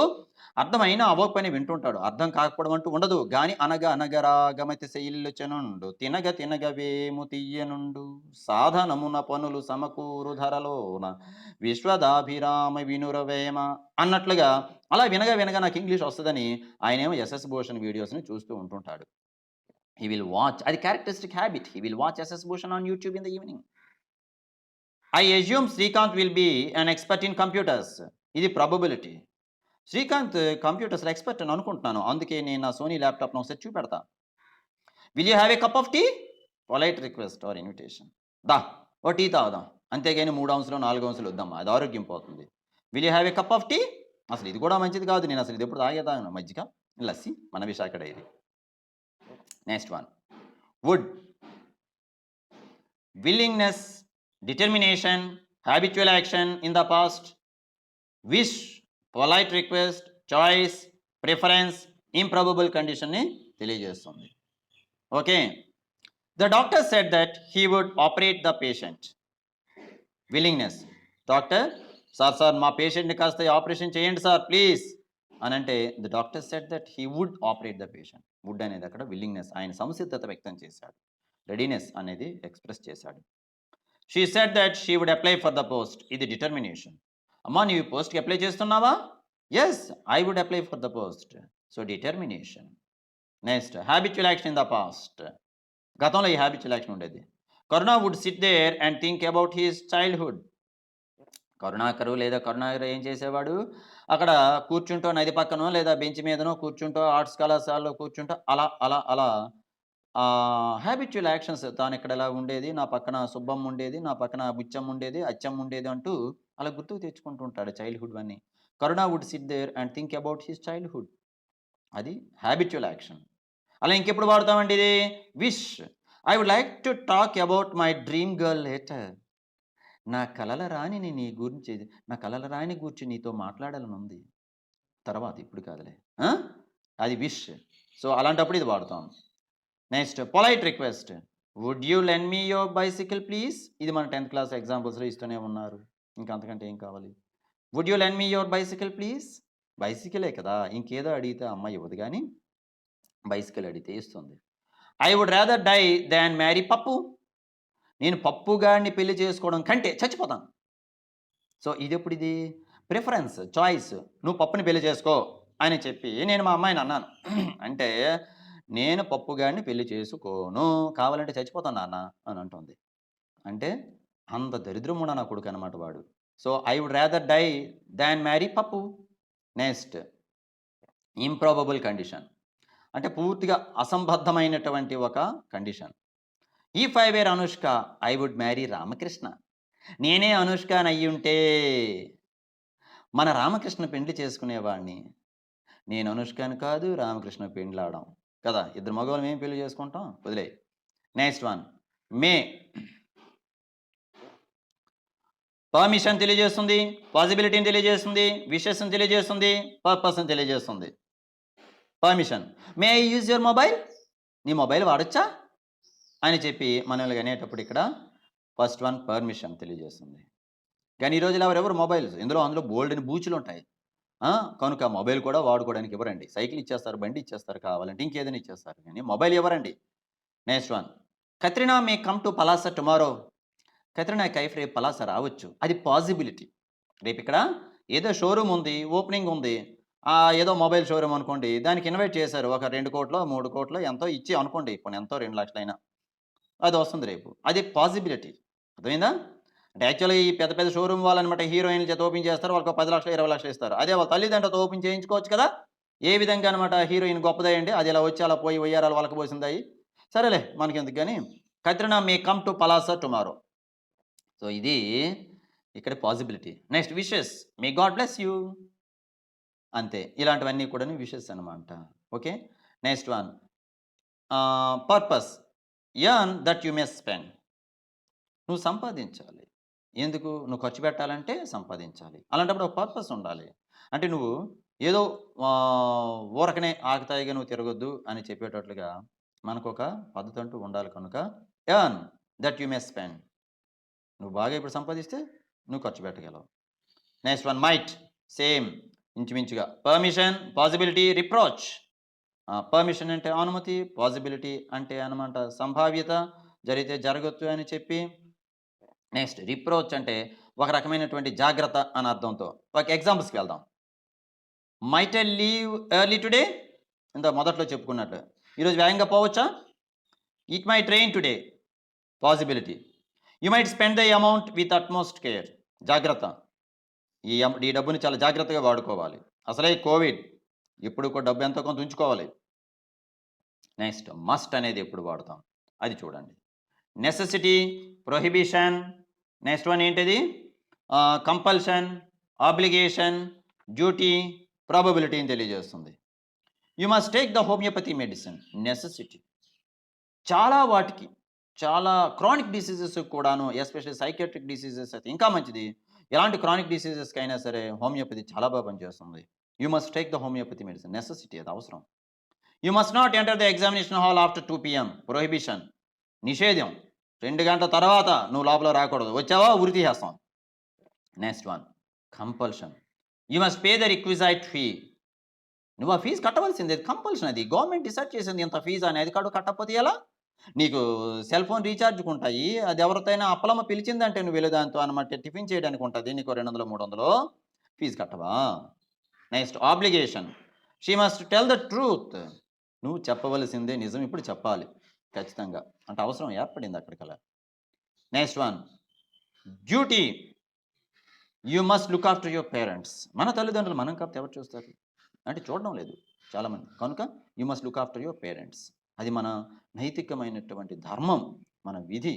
అర్థమైనా అవ్వకపోయినా వింటుంటాడు. అర్థం కాకపోవడం అంటూ ఉండదు. గాని అనగ అనగరాగమతి శైల్యచనుండు తినగ తినగ వేము తియ్యనుండు సాధనమున పనులు సమకూరు ధరలోన విశ్వదాభిరామ వినురవేమ అన్నట్లుగా అలా వినగా వినగా నాకు ఇంగ్లీష్ వస్తదని ఆయనేమో ఎస్ఎస్ భూషణ్ వీడియోస్‌ని చూస్తూ ఉంటుంటాడు. He will watch అది characteristic habit. He will watch SS Bhushan on YouTube in the evening. I assume Srikanth will be an expert in computers. ఇది probability. శ్రీకాంత్ కంప్యూటర్స్‌లో ఎక్స్‌పర్ట్ అని అనుకుంటున్నాను. అందుకే నేను నా సోనీ ల్యాప్‌టాప్‌ని ఒకసారి చూపెడతా. Will you have a cup of tea? Polite request or invitation. దా ఓ టీ తాగుదాం. అంతేగాని 3 ఔన్సులు 4 ఔన్సులు వద్దమ్మా. అది ఆరోగ్యం పోతుంది. Will you have a cup of tea? అసలు ఇది కూడా మంచిది కాదు. నేను అసలు ఇది ఎప్పుడు తాగను. మజ్జిగ, లస్సీ, మన Visakha dairy. Next one. Would, willingness, determination, habitual action in the past, wish, polite request, choice, preference, improbable condition ని తెలియజేస్తుంది. Okay, the doctor said that he would operate the patient. Willingness, doctor sir మా పేషెంట్ని కాస్త operation చేయండి sir please అని అంటే the doctor said that he would operate the patient. Would అనేది అక్కడ విల్లింగ్నెస్, ఆయన సంసిద్ధత వ్యక్తం చేశాడు. రెడీనెస్ అనేది ఎక్స్ప్రెస్ చేశాడు. She said that she would apply for the post. ఇది డిటర్మినేషన్. అమ్మా నీవు పోస్ట్కి అప్లై చేస్తున్నావా? Yes I would apply for the post. So determination. Next habitual action in the past. గతంలో ఈ హ్యాబిచువల్ యాక్షన్ ఉండేది. Karuna would sit there and think about his childhood. Karunakar లేదా కరుణాకర్ ఏం చేసేవాడు, అక్కడ కూర్చుంటూ నది పక్కనో లేదా బెంచ్ మీదనో కూర్చుంటూ ఆర్ట్స్ కళాశాలలో కూర్చుంటూ అలా అలా అలా హ్యాబిచువల్ యాక్షన్స్ తాను ఇక్కడ ఎలా ఉండేది, నా పక్కన సుబ్బమ్మ ఉండేది, నా పక్కన బుచ్చమ్మ ఉండేది, అచ్చమ్మ ఉండేది అంటూ అలా గుర్తుకు తెచ్చుకుంటూ ఉంటాడు చైల్డ్హుడ్ అన్నీ. Karuna would sit there and think about his childhood. అది హ్యాబిచువల్ యాక్షన్. అలా ఇంకెప్పుడు వాడతామండి ఇది? Wish, I would like to talk about my dream girl later. నా కలల రాణిని నీ గురించి, నా కలల రాణి గురించి నీతో మాట్లాడాలని ఉంది తర్వాత, ఇప్పుడు కాదులే. అది విష్. సో అలాంటప్పుడు ఇది వాడతాం. Next polite request. Would you lend me your bicycle please. ఇది మన 10th క్లాస్ ఎగ్జాంపుల్స్లో ఇస్తూనే ఉన్నారు. ఇంకా అంతకంటే ఏం కావాలి? Would you lend me your bicycle please. బైసికలే కదా, ఇంకేదో అడిగితే అమ్మాయి ఇవ్వదు, కానీ బైసికల్ అడిగితే ఇస్తుంది. I would rather die than marry Pappu. నేను పప్పు గాడిని పెళ్లి చేసుకోవడం కంటే చచ్చిపోతాను. సో ఇది ఎప్పుడు? ఇది ప్రిఫరెన్స్, చాయిస్. నువ్వు పప్పుని పెళ్లి చేసుకో అని చెప్పి నేను మా అమ్మాయిని అన్నాను అంటే నేను పప్పు గాడిని పెళ్లి చేసుకోను, కావాలంటే చచ్చిపోతాను నాన్న అని అంటుంది. అంటే అంత దరిద్రముడా నా కొడుకు అనమాట వాడు. So I would rather die than marry Pappu. Next improbable condition, అంటే పూర్తిగా అసంబద్ధమైనటువంటి ఒక condition. If I were Anushka I would marry Ramakrishna. నేనే అనుష్కని అయ్యి ఉంటే మన రామకృష్ణ పెండ్లి చేసుకునేవాడిని. నేను అనుష్కని కాదు, రామకృష్ణ పెండ్లాడాం కదా, ఇద్దరు మగవాళ్ళం ఏం పెళ్లి చేసుకుంటాం, వదిలే. Next one. మే, పర్మిషన్ తెలియజేస్తుంది, పాసిబిలిటీని తెలియజేస్తుంది, విషెస్ని తెలియజేస్తుంది, పర్పస్ని తెలియజేస్తుంది. Permission, may I use your mobile. నీ మొబైల్ వాడచ్చా అని చెప్పి మనల్ని అనేటప్పుడు ఇక్కడ ఫస్ట్ వన్ పర్మిషన్ తెలియజేస్తుంది. కానీ ఈ రోజులో ఎవరెవరు మొబైల్స్, అందులో బోల్డెని బూచులు ఉంటాయి కనుక మొబైల్ కూడా వాడుకోవడానికి ఇవ్వరండి. సైకిల్ ఇచ్చేస్తారు, బండి ఇచ్చేస్తారు, కావాలంటే ఇంకేదైనా ఇచ్చేస్తారు, కానీ మొబైల్ ఇవ్వరండి. Next one. Katrina may come to Palasa tomorrow. Katrina Kaif రేపు పలాస రావచ్చు. అది పాసిబిలిటీ. రేపు ఇక్కడ ఏదో షోరూమ్ ఉంది, ఓపెనింగ్ ఉంది, ఏదో మొబైల్ షోరూమ్ అనుకోండి, దానికి ఇన్వైట్ చేశారు. ఒక 2 కోట్లో 3 కోట్లో ఎంతో ఇచ్చి అనుకోండి, ఇప్పుడు ఎంతో 2 లక్షలైనా అది వస్తుంది రేపు. అది పాసిబిలిటీ. అర్థమైందా? అంటే యాక్చువల్గా ఈ పెద్ద పెద్ద షోరూమ్ వాళ్ళనమాట హీరోయిన్ల చేత ఓపెన్ చేస్తారు, వాళ్ళకి 10 లక్షలు 20 లక్షలు ఇస్తారు. అదే వాళ్ళ తల్లిదండ్రులతో ఓపెన్ చేయించుకోవచ్చు కదా. ఏ విధంగా అనమాట హీరోయిన్ గొప్పదయ్యండి, అది ఇలా వచ్చి అలా పోయి వయ్యారాలు వాళ్ళకి పోసిందాయి. సరేలే మనకెందుకు, కానీ Katrina may come to Palasa tomorrow. So ఇది ఇక్కడ possibility. Next wishes, may God bless you. అంతే, ఇలాంటివన్నీ కూడా విషెస్ అనమాట. Okay. Next one. Purpose, earn that you may spend. నువ్వు సంపాదించాలి. ఎందుకు? నువ్వు ఖర్చు పెట్టాలంటే సంపాదించాలి. అలాంటప్పుడు ఒక పర్పస్ ఉండాలి. అంటే నువ్వు ఏదో ఊరకనే ఆకతాయిగా నువ్వు తిరగొద్దు అని చెప్పేటట్లుగా మనకు ఒక పద్ధతి అంటూ ఉండాలి కనుక earn that you may spend. నువ్వు బాగా ఇప్పుడు సంపాదిస్తే నువ్వు ఖర్చు పెట్టగలవు. నెక్స్ట్ వన్ మైట్, సేమ్ ఇంచుమించుగా. Permission, possibility, reproach. పర్మిషన్ అంటే అనుమతి, పాసిబిలిటీ అంటే అనమాట సంభావ్యత, జరిగితే జరగచ్చు అని చెప్పి. నెక్స్ట్ రిప్రోచ్ అంటే ఒక రకమైనటువంటి జాగ్రత్త అని అర్థంతో. ఒక ఎగ్జాంపుల్స్కి వెళ్దాం. Might I leave early today, ఇంత మొదట్లో చెప్పుకున్నట్లు. ఈరోజు వేగంగా పోవచ్చా? It my train today, possibility. You might spend the amount with utmost care, జాగ్రత్త. ఈ డబ్బుని చాలా జాగ్రత్తగా వాడుకోవాలి. అసలే కోవిడ్, ఎప్పుడు కూడా డబ్బు ఎంతో కొంత ఉంచుకోవాలి. నెక్స్ట్ మస్ట్ అనేది ఎప్పుడు వాడతాం అది చూడండి. Necessity, prohibition. నెక్స్ట్ వన్ ఏంటిది? కంపల్షన్, ఆబ్లిగేషన్, డ్యూటీ, ప్రాబబిలిటీని తెలియజేస్తుంది. You must take the homeopathy medicine, necessity. చాలా వాటికి, చాలా క్రానిక్ డిసీజెస్ కూడాను, ఎస్పెషల్లీ సైకియాట్రిక్ డిసీజెస్ అయితే ఇంకా మంచిది. ఎలాంటి క్రానిక్ డిసీజెస్కి అయినా సరే హోమియోపతి చాలా బాగా పనిచేస్తుంది. You must take the homeopathy medicine, necessity, అది అవసరం. You must not enter the examination hall after 2 PM, prohibition, నిషేధం. 2 గంటల తర్వాత నువ్వు లోపల రాకూడదు, వచ్చావా ఉరి తీసేస్తాం. Next one compulsion. You must pay the requisite fee. నువ్వు ఆ ఫీజు కట్టవలసిందే, కంపల్షన్. అది గవర్నమెంట్ డిసైడ్ చేసింది ఎంత ఫీజు అనేది. కాదు కట్టకపోతే ఎలా? నీకు సెల్ ఫోన్ రీఛార్జ్కి ఉంటాయి, అది ఎవరితోనైనా అప్పలమ్మ పిలిచిందంటే నువ్వు వెళ్ళే దాంతో అనమాట టిఫిన్ చేయడానికి ఉంటుంది, నీకు 200 300 ఫీజు కట్టవా? Next obligation. She must tell the truth. నువ్వు చెప్పవలసిందే, నిజం ఇప్పుడు చెప్పాలి ఖచ్చితంగా, అంటే అవసరం ఏర్పడింది అక్కడికల్లా. Next one duty. You must look after your parents. మన తల్లిదండ్రులు మనం కాకపోతే ఎవరు చూస్తారు? అంటే చూడడం లేదు చాలామంది, కనుక you must look after your parents. అది మన నైతికమైనటువంటి ధర్మం, మన విధి.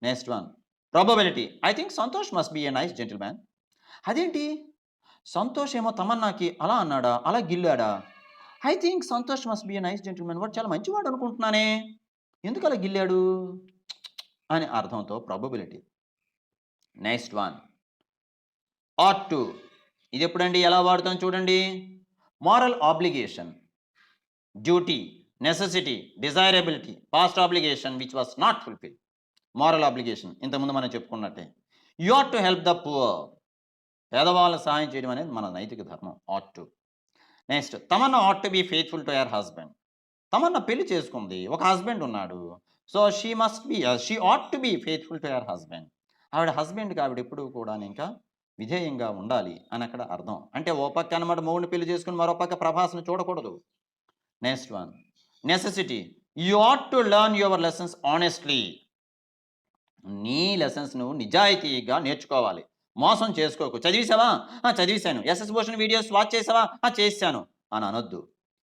Next one probability. I think Santosh must be a nice gentleman. అదేంటి సంతోష్ ఏమో తమన్నాకి అలా అన్నాడా, అలా గిల్లాడా? I think Santosh must be a nice gentlemen, వాడు చాలా మంచివాడు అనుకుంటున్నానే, ఎందుకు అలా గిల్లాడు అని అర్థంతో probability. Next one ought to. ఇది ఎప్పుడండి ఎలా వాడుతాం చూడండి. Moral obligation, duty, necessity, desirability, past obligation which was not fulfil. Moral obligation ఇంతకుముందు మనం చెప్పుకున్నట్టే. You ought to help the poor. పేదవాళ్ళకి సహాయం చేయడం అనేది మన నైతిక ధర్మం, ought to. Next Tamanna ought to be faithful to her husband. తమన్నా పెళ్లి చేసుకుంది, ఒక హస్బెండ్ ఉన్నాడు, so she ought to be faithful to her husband. ఆవిడ హస్బెండ్కి ఆవిడ ఎప్పుడు కూడా ఇంకా విధేయంగా ఉండాలి అని అక్కడ అర్థం. అంటే ఓ పక్క అనమాట మొగుడిని పెళ్లి చేసుకుని మరో పక్క ప్రభాస్ను చూడకూడదు. Next one necessity. You ought to learn your lessons honestly. నీ లెసన్స్ నువ్వు నిజాయితీగా నేర్చుకోవాలి, మోసం చేసుకోకు. చదివేశావా? చదివేశాను. ఎస్ఎస్ భూషణ్ వీడియోస్ వాచ్ చేసావా? చేశాను అని అనొద్దు.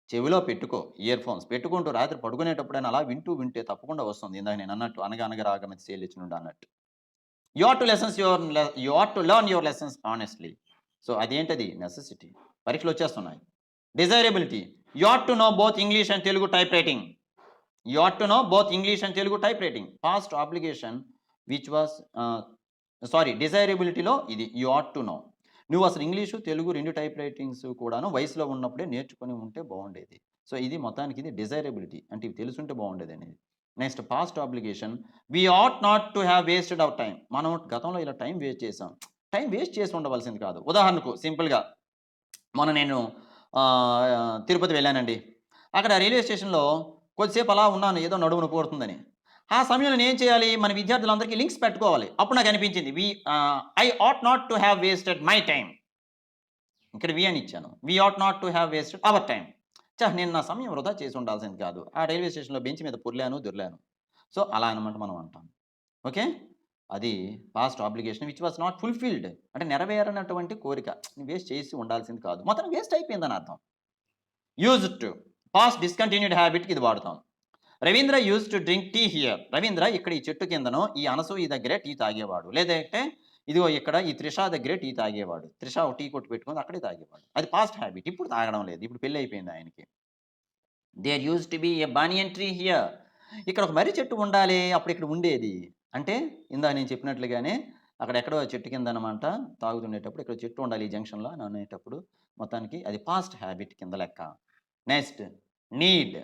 చెవిలో పెట్టుకో, ఇయర్ ఫోన్స్ పెట్టుకుంటూ రాత్రి పడుకునేటప్పుడైనా అలా వింటే తప్పకుండా వస్తుంది. ఇందాక నేను అన్నట్టు అనగా రాగమతి సేలిచ్చి నుండి అన్నట్టు. You ought to learn your lessons honestly. So అదేంటది? నెసెసిటీ. పరీక్షలు వచ్చేస్తున్నాయి. Desirability. You ought to know both English and Telugu type writing. You ought to know both English and Telugu type writing. Past obligation which was డిజైరబిలిటీలో ఇది you ought to no. నువ్వు అసలు English Telugu 2 type writings కూడాను వయసులో ఉన్నప్పుడే నేర్చుకుని ఉంటే బాగుండేది. సో ఇది మొత్తానికి ఇది డిజైరబిలిటీ, అంటే ఇవి తెలుసుంటే బాగుండేది అనేది. Next past obligation. We ought not to have wasted our time. మనం గతంలో ఇలా టైం వేస్ట్ చేసాం. టైం వేస్ట్ చేసి ఉండవలసింది కాదు. ఉదాహరణకు సింపుల్గా మొన్న నేను తిరుపతి వెళ్ళానండి. అక్కడ రైల్వే స్టేషన్లో కొద్దిసేపు అలా ఉన్నాను, ఏదో నడుము నొప్పి పడుతుందని. ఆ సమయంలో నేను ఏం చేయాలి? మన విద్యార్థులందరికీ లింక్స్ పెట్టుకోవాలి. అప్పుడు నాకు అనిపించింది I ought not to have wasted my time. ఇక్కడ వి అని ఇచ్చాను. We ought not to have wasted our time. నేను నా సమయం వృధా చేసి ఉండాల్సింది కాదు. ఆ రైల్వే స్టేషన్లో బెంచ్ మీద దొర్లాను. సో అలా అనమాట మనం అంటాం. ఓకే, అది past obligation which was not fulfilled, అంటే నెరవేరనటువంటి కోరిక వేస్ట్ చేసి ఉండాల్సింది కాదు, మొత్తం వేస్ట్ అయిపోయిందని అర్థం. యూజ్డ్ టు, పాస్ట్ డిస్కంటిన్యూడ్ హ్యాబిట్కి ఇది వాడతాం. Ravindra use to drink tea here. Ravindra ఇక్కడ ఈ చెట్టు కిందనో ఈ అనసూయ దగ్గరే టీ తాగేవాడు, లేదంటే ఇదిగో ఇక్కడ ఈ త్రిష దగ్గరే టీ తాగేవాడు. త్రిష ఒక టీ కొట్టు పెట్టుకుని అక్కడే తాగేవాడు. అది పాస్ట్ హ్యాబిట్. ఇప్పుడు తాగడం లేదు, ఇప్పుడు పెళ్ళి అయిపోయింది ఆయనకి. There use to be a banyan tree here. ఇక్కడ ఒక మర్రి చెట్టు ఉండాలి, అప్పుడు ఇక్కడ ఉండేది. అంటే ఇందాక నేను చెప్పినట్లుగానే అక్కడ ఎక్కడో చెట్టు కింద అనమాట తాగుతుండేటప్పుడు ఇక్కడ చెట్టు ఉండాలి ఈ జంక్షన్లో అని అనేటప్పుడు మొత్తానికి అది పాస్ట్ హ్యాబిట్ కింద లెక్క. Next need.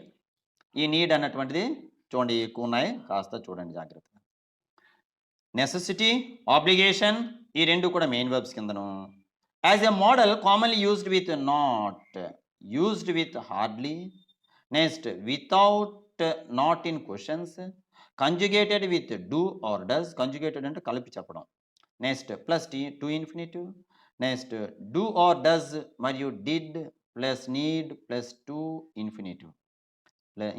ఈ నీడ్ అన్నటువంటిది చూడండి ఎక్కువ ఉన్నాయి, కాస్త చూడండి జాగ్రత్తగా. నెసెసిటీ, ఆబ్లిగేషన్ ఈ రెండు కూడా మెయిన్ వర్బ్స్ కిందను. As a modal commonly used with not, used with hardly, next without, not in questions, conjugated with do or does, conjugated అంటే కలిపి చెప్పడం, next plus to infinitive, next do or does మరియు did plus need plus to infinitive,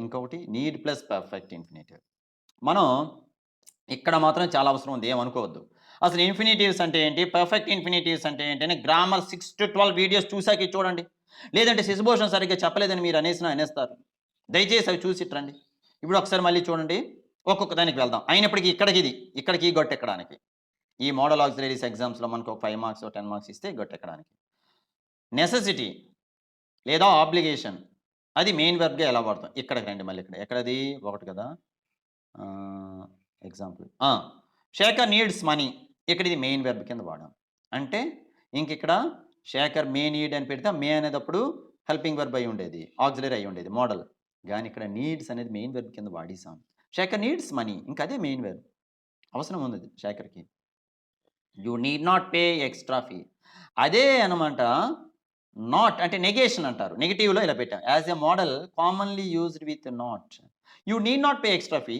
ఇంకొకటి need plus perfect infinitive. మనం ఇక్కడ మాత్రం చాలా అవసరం ఉంది, ఏమనుకోవద్దు. అసలు ఇన్ఫినిటివ్స్ అంటే ఏంటి, పర్ఫెక్ట్ ఇన్ఫినిటివ్స్ అంటే ఏంటి అని గ్రామర్ 6 to 12 వీడియోస్ చూసాక ఇది చూడండి. లేదంటే శశిభూషణ్ సరిగ్గా చెప్పలేదని మీరు అనేస్తారు. దయచేసి అవి చూసి రండి. ఇప్పుడు ఒకసారి మళ్ళీ చూడండి, ఒక్కొక్క దానికి వెళ్దాం. అయినప్పటికీ ఇక్కడికి గొట్టెక్కడానికి, ఈ మోడల్ ఆక్సిలరీస్ ఎగ్జామ్స్లో మనకు ఒక 5 మార్క్స్ 10 మార్క్స్ ఇస్తే గొట్టెక్కడానికి. నెసెసిటీ లేదా ఆబ్లిగేషన్ అది మెయిన్ వెర్బ్గా ఎలా వాడతాం, ఇక్కడికి రండి. మళ్ళీ ఎక్కడది ఒకటి కదా ఎగ్జాంపుల్, శేఖర్ నీడ్స్ మనీ, ఇక్కడ ఇది మెయిన్ వెర్బ్ కింద వాడాం. అంటే ఇంక ఇక్కడ శేఖర్ మే నీడ్ అని పెడితే మే అనేటప్పుడు హెల్పింగ్ వెర్బ్ అయి ఉండేది, ఆక్సిలరీ అయి ఉండేది మోడల్. కానీ ఇక్కడ నీడ్స్ అనేది మెయిన్ వెర్బ్ కింద వాడేసాం. శేఖర్ నీడ్స్ మనీ, ఇంకా అదే మెయిన్ వెర్బ్, అవసరం ఉంది శేఖర్కి. You need not pay extra fee, అదే అనమాట. నాట్ అంటే నెగేషన్ అంటారు, నెగిటివ్లో ఇలా పెట్టాం. As a modal commonly used with not, you need not pay extra fee,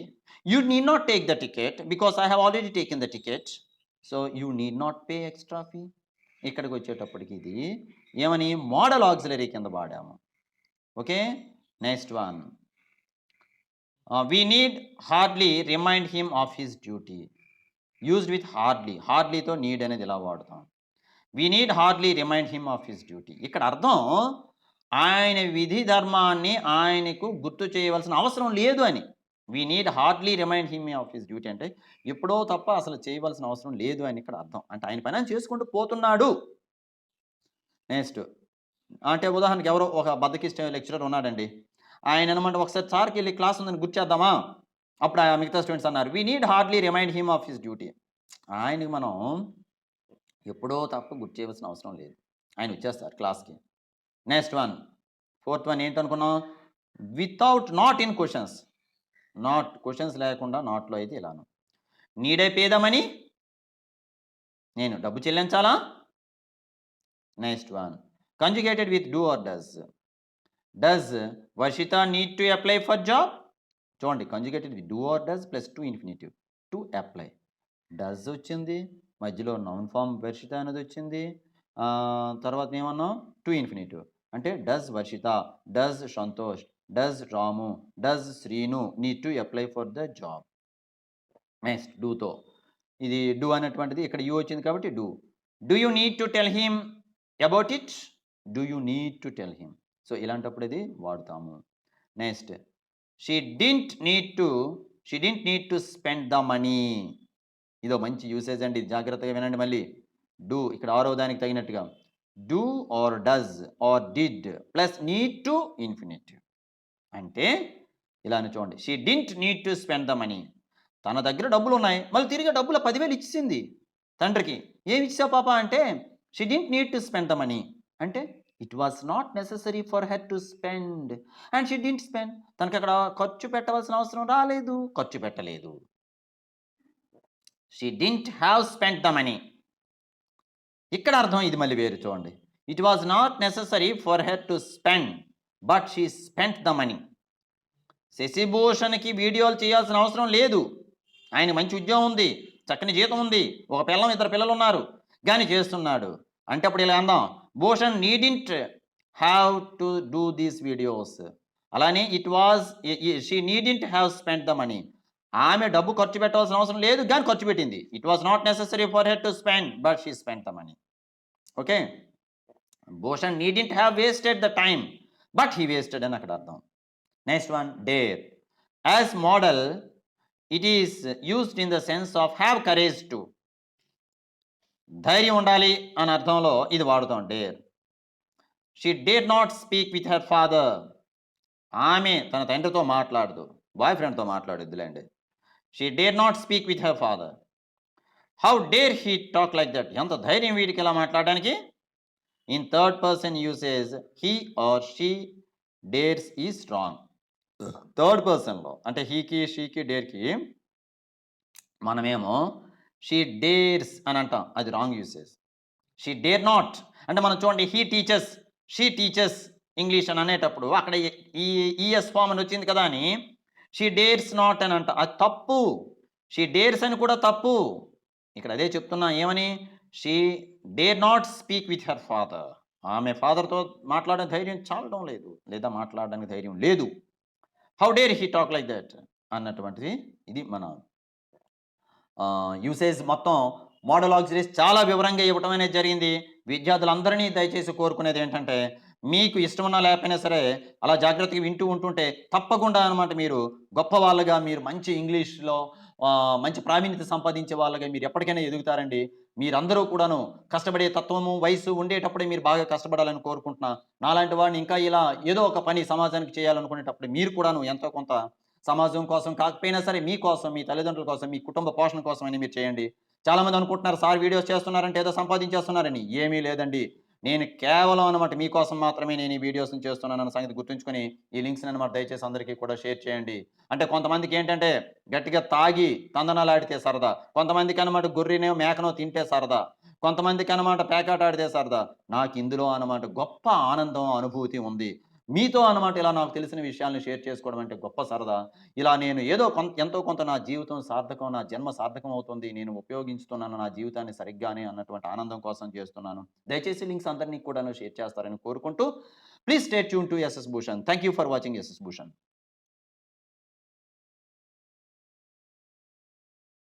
you need not take the ticket because I have already taken the ticket, so you need not pay extra fee. ఇక్కడికి వచ్చేటప్పటికి ఇది ఏమని modal auxiliary కింద వాడాము. Okay, next one, we need hardly remind him of his duty, used with hardly, హార్డ్లీతో need అనేది ఇలా వాడతాం. We need hardly remind him of his duty, ఇక్కడ అర్థం ఆయన విధి ధర్మాన్ని ఆయనకు గుర్తు చేయవలసిన అవసరం లేదు అని. We need hardly remind him of his duty అంటే ఎప్పుడో తప్ప అసలు చేయవలసిన అవసరం లేదు అని ఇక్కడ అర్థం. అంటే ఆయన పని ఆయన చేసుకుంటూ పోతున్నాడు. నెక్స్ట్ అంటే ఉదాహరణకి ఎవరో ఒక బద్దకిష్ట లెక్చరర్ ఉన్నాడండి, ఆయన అనమాట ఒకసారి సార్కి వెళ్ళి క్లాస్ ఉందని గుర్చేద్దామా, అప్పుడు ఆ మిగతా స్టూడెంట్స్ అన్నారు we need hardly remind him of his duty, ఆయనకి మనం ఎప్పుడో తప్ప గుర్తు చేయవలసిన అవసరం లేదు, ఆయన వచ్చేస్తారు క్లాస్కి. నెక్స్ట్ వన్, ఫోర్త్ వన్ ఏంటనుకున్నాం, without, not in questions, not questions లేకుండా నాట్లో అయితే ఇలాను. Need I pay the money, నేను డబ్బు చెల్లించాలా. Next one, conjugated with do or does, does Varshitha need to apply for job, చూడండి conjugated with do or does plus to infinitive, to apply, does వచ్చింది, మధ్యలో నౌన్ ఫామ్ వర్షిత అనేది వచ్చింది, తర్వాత ఏమన్నాం టు ఇన్ఫినిటివ్, అంటే does Varshitha, does Santosh, does Ramu, does Srinu need to apply for the job. Next డూతో, ఇది డూ అనేటువంటిది ఇక్కడ యూ వచ్చింది కాబట్టి do. Do you need to tell him about it, do you need to tell him, so ఇలాంటప్పుడు ఇది వాడతాము. Next she didn't need to spend the money, ఇదో మంచి యూసేజ్ అండి, జాగ్రత్తగా వినండి మళ్ళీ. డూ ఇక్కడ ఆరో దానికి తగినట్టుగా do or does or did plus need to infinitive, అంటే ఇలానే చూడండి. She didn't need to spend the money, తన దగ్గర డబ్బులు ఉన్నాయి, మళ్ళీ తిరిగి డబ్బులు 10,000 ఇచ్చింది తండ్రికి. ఏమి ఇచ్చావు పాప అంటే she didn't need to spend the money, native it was not necessary for her to spend and she didn't spend, తనకి అక్కడ ఖర్చు పెట్టవలసిన అవసరం రాలేదు, ఖర్చు పెట్టలేదు. She didn't have spend the money, ఇక్కడ అర్థం ఇది మళ్ళీ వేరు చూడండి. It was not necessary for her to spend but she spent the money. శశిభూషణ్కి వీడియోలు చేయాల్సిన అవసరం లేదు, ఆయన మంచి ఉద్యోగం ఉంది, చక్కని జీతం ఉంది, ఒక పిల్లం 2 పిల్లలు ఉన్నారు, కానీ చేస్తున్నాడు. అంటే అప్పుడు ఇలా అందాం, Bhushan needn't have to do these videos, అలానే she needn't have spent the money, ఆమె డబ్బు ఖర్చు పెట్టవలసిన అవసరం లేదు కానీ ఖర్చు పెట్టింది. It was not necessary for her to spend but she spent the money. Okay, Bhushan needn't have wasted the time but he wasted అని అక్కడ అర్థం. Next one, dare. As modal it is used in the sense of have courage to, ధైర్యం ఉండాలి అని అర్థంలో ఇది వాడుతాం dare. She dare not speak with her father, ఆమె తన తండ్రితో మాట్లాడదు, బాయ్ ఫ్రెండ్తో మాట్లాడుద్దులేండి. She dare not speak with her father. How dare he talk like that, ఎంత ధైర్యం వీడికి ఇలా మాట్లాడడానికి. In third person usage he or she dares is strong, third పర్సన్‌లో అంటే హీకి, షీకి, డేర్‌కి మనమేమో షీ డేర్స్ అని అంటాం. అది wrong usage. She dare not అంటే మనం చూడండి he teachers, she teachers English అని అనేటప్పుడు అక్కడ ఈ ఈఎస్ ఫార్మ్ అని వచ్చింది కదా అని షీ డేర్స్ నాట్ అని అంట. అది తప్పు. షీ డేర్స్ అని కూడా తప్పు. ఇక్కడ అదే చెప్తున్నా ఏమని? She dare not speak with her father. ఆమె ఫాదర్‌తో మాట్లాడే ధైర్యం చాలడం లేదు. లేదా మాట్లాడడానికి ధైర్యం లేదు. How dare he talk like that అన్నటువంటిది ఇది మన యూసేజ్ మొత్తం మోడల్ ఆక్సిలరీస్ చాలా వివరంగా ఇవ్వటం అనేది జరిగింది. విద్యార్థులందరినీ దయచేసి కోరుకునేది ఏంటంటే, మీకు ఇష్టమున్నా లేకపోయినా సరే, అలా జాగ్రత్తగా వింటూ ఉంటుంటే తప్పకుండా అనమాట మీరు గొప్ప వాళ్ళుగా మీరు మంచి ఇంగ్లీష్‌లో మంచి ప్రావీణ్యత సంపాదించే వాళ్ళుగా మీరు ఎప్పటికైనా ఎదుగుతారండి. మీరందరూ కూడాను కష్టపడే తత్వము, వయసు ఉండేటప్పుడే మీరు బాగా కష్టపడాలని కోరుకుంటున్నా. నాలాంటి వాడిని ఇంకా ఇలా ఏదో ఒక పని సమాజానికి చేయాలనుకునేటప్పుడు మీరు కూడాను ఎంతో కొంత సమాజం కోసం కాకపోయినా సరే మీకోసం, మీ తల్లిదండ్రుల కోసం, మీ కుటుంబ పోషణ కోసమని మీరు చేయండి. చాలామంది అనుకుంటున్నారు సార్ వీడియోస్ చేస్తున్నారంటే ఏదో సంపాదించేస్తున్నారని. ఏమీ లేదండి. నేను కేవలం అనమాట మీకోసం మాత్రమే నేను ఈ వీడియోస్‌ని చేస్తున్నానన్న సంగతి గుర్తుంచుకొని ఈ లింక్స్‌ని అనమాట దయచేసి అందరికీ కూడా షేర్ చేయండి. అంటే కొంతమందికేంటంటే గట్టిగా తాగి తందనాలాడితే సరదా. కొంతమందికనమాట గొర్రెనో, మేకనో తింటే సరదా. కొంతమందికనమాట పేకాట ఆడితే సరదా. నాకిందులో అనమాట గొప్ప ఆనందం, అనుభూతి ఉంది. మీతో అనమాట ఇలా నాకు తెలిసిన విషయాల్ని షేర్ చేసుకోవడం అంటే గొప్ప సరదా. ఇలా నేను ఏదో ఎంతో కొంత నా జీవితం సార్థకం, నా జన్మ సార్థకం అవుతుంది. నేను ఉపయోగించుతున్నాను నా జీవితాన్ని సరిగ్గానే అన్నటువంటి ఆనందం కోసం చేస్తున్నాను. దయచేసి లింక్స్ అందరిని కూడాను షేర్ చేస్తారని కోరుకుంటూ, please stay tune to SS Bhushan. Thank you for watching SS Bhushan.